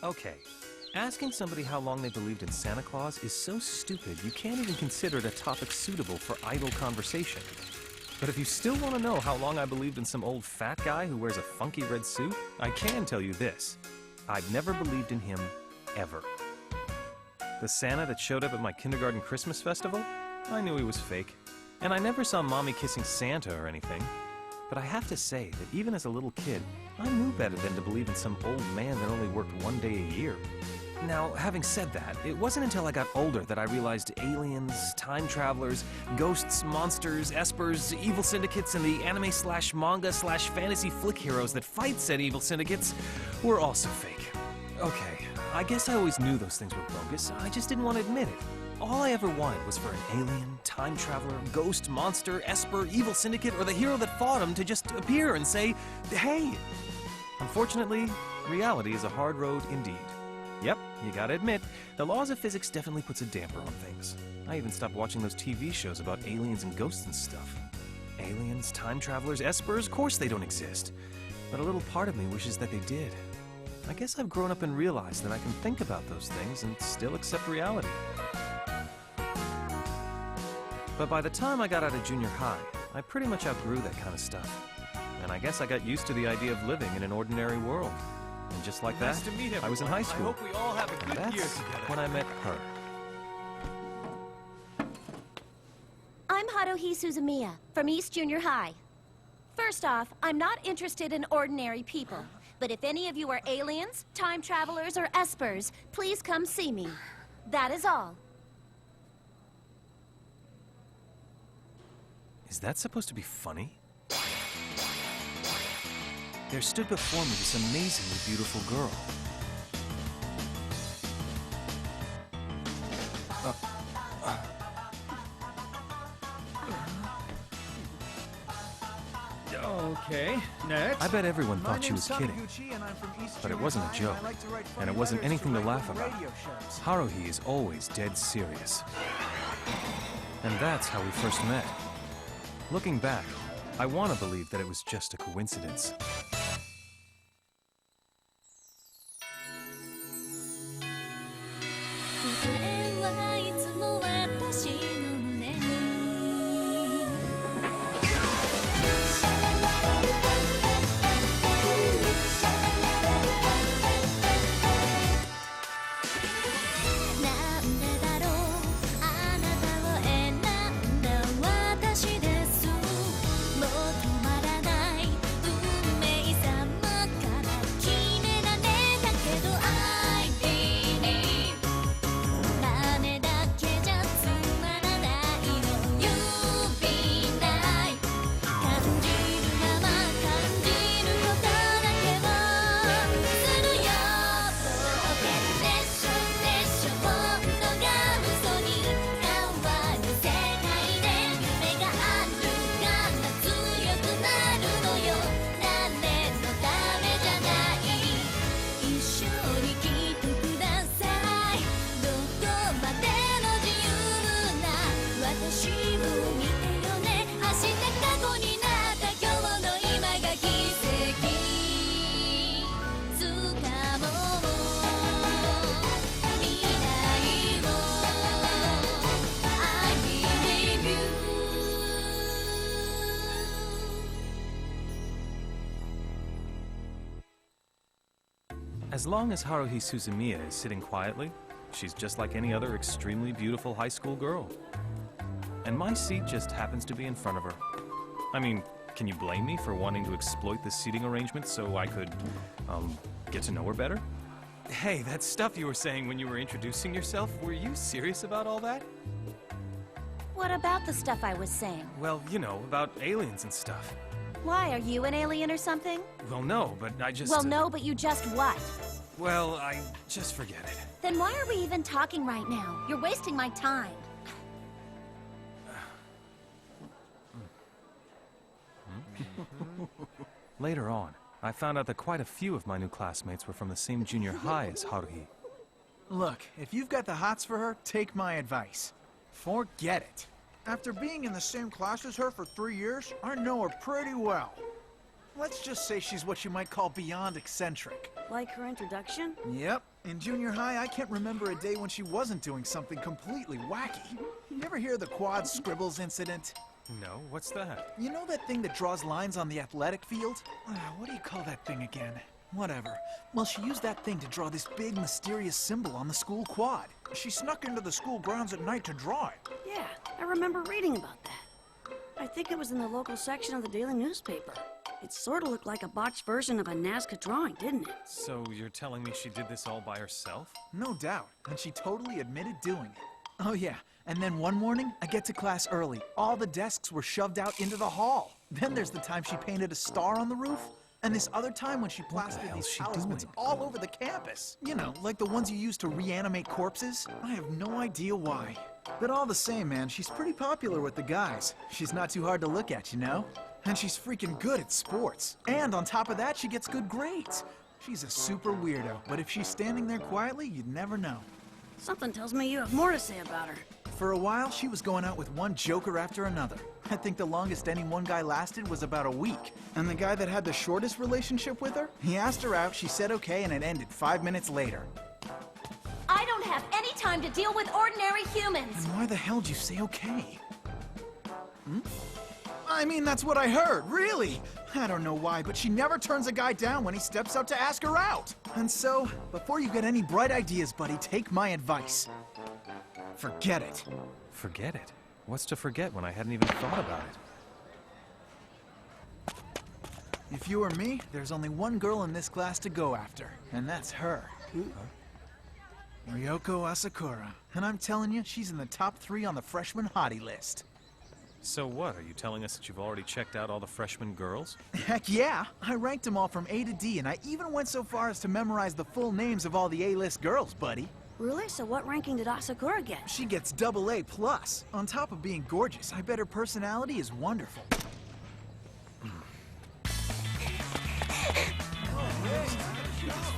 Okay, asking somebody how long they believed in Santa Claus is so stupid you can't even consider it a topic suitable for idle conversation. But if you still want to know how long I believed in some old fat guy who wears a funky red suit, I can tell you this. I've never believed in him, ever. The Santa that showed up at my kindergarten Christmas festival? I knew he was fake. And I never saw Mommy kissing Santa or anything. But I have to say that even as a little kid, I knew better than to believe in some old man that only worked one day a year. Now, having said that, it wasn't until I got older that I realized aliens, time travelers, ghosts, monsters, espers, evil syndicates, and the anime/manga/fantasy flick heroes that fight said evil syndicates were also fake. Okay, I guess I always knew those things were bogus, I just didn't want to admit it. All I ever wanted was for an alien, time traveler, ghost, monster, esper, evil syndicate, or the hero that fought him to just appear and say, hey! Unfortunately, reality is a hard road indeed. Yep, you gotta admit, the laws of physics definitely puts a damper on things. I even stopped watching those TV shows about aliens and ghosts and stuff. Aliens, time travelers, espers, of course they don't exist. But a little part of me wishes that they did. I guess I've grown up and realized that I can think about those things and still accept reality. But by the time I got out of junior high, I pretty much outgrew that kind of stuff. And I guess I got used to the idea of living in an ordinary world. And just like that, I was in high school. I hope we all have a good year That's together. when I met her. I'm Haruhi Suzumiya from East Junior High. First off, I'm not interested in ordinary people. But if any of you are aliens, time travelers, or espers, please come see me. That is all. Is that supposed to be funny? There stood before me this amazingly beautiful girl. Okay, next. I bet everyone thought she was kidding. But it wasn't a joke, and it wasn't anything to laugh about. Haruhi is always dead serious. And that's how we first met. Looking back, I want to believe that it was just a coincidence. As long as Haruhi Suzumiya is sitting quietly, she's just like any other extremely beautiful high school girl. And my seat just happens to be in front of her. I mean, can you blame me for wanting to exploit this seating arrangement so I could, get to know her better? Hey, that stuff you were saying when you were introducing yourself, were you serious about all that? What about the stuff I was saying? Well, you know, about aliens and stuff. Why, are you an alien or something? Well, no, but I just... Well, no, but you just what? Well, I just forget it. Then why are we even talking right now? You're wasting my time. Later on, I found out that quite a few of my new classmates were from the same junior high as Haruhi. Look, if you've got the hots for her, take my advice. Forget it. After being in the same class as her for 3 years, I know her pretty well. Let's just say she's what you might call beyond eccentric. Like her introduction? Yep. In junior high, I can't remember a day when she wasn't doing something completely wacky. You ever hear the quad scribbles incident? No, what's that? You know that thing that draws lines on the athletic field? What do you call that thing again? Whatever. Well, she used that thing to draw this big, mysterious symbol on the school quad. She snuck into the school grounds at night to draw it. Yeah, I remember reading about that. I think it was in the local section of the daily newspaper. It sort of looked like a botched version of a Nazca drawing, didn't it? So you're telling me she did this all by herself? No doubt, and she totally admitted doing it. Oh yeah, and then one morning, I get to class early. All the desks were shoved out into the hall. Then there's the time she painted a star on the roof. And this other time when she plastered hell's these she talismans doing? all over the campus. You know, like the ones you use to reanimate corpses. I have no idea why. But all the same, man, she's pretty popular with the guys. She's not too hard to look at, you know? And she's freaking good at sports. And on top of that, she gets good grades. She's a super weirdo, but if she's standing there quietly, you'd never know. Something tells me you have more to say about her. For a while, she was going out with one joker after another. I think the longest any one guy lasted was about a week. And the guy that had the shortest relationship with her, he asked her out, she said okay, and it ended 5 minutes later. I don't have any time to deal with ordinary humans. Then why the hell did you say okay? I mean, that's what I heard, really. I don't know why, but she never turns a guy down when he steps up to ask her out. And so, before you get any bright ideas, buddy, take my advice. Forget it. Forget it? What's to forget when I hadn't even thought about it? If you were me, there's only one girl in this class to go after, and that's her. Ryoko Asakura. And I'm telling you, she's in the top 3 on the freshman hottie list. So what, are you telling us that you've already checked out all the freshman girls? Heck yeah! I ranked them all from A to D, and I even went so far as to memorize the full names of all the A-list girls, buddy. Really? So what ranking did Asakura get? She gets AA+. On top of being gorgeous, I bet her personality is wonderful.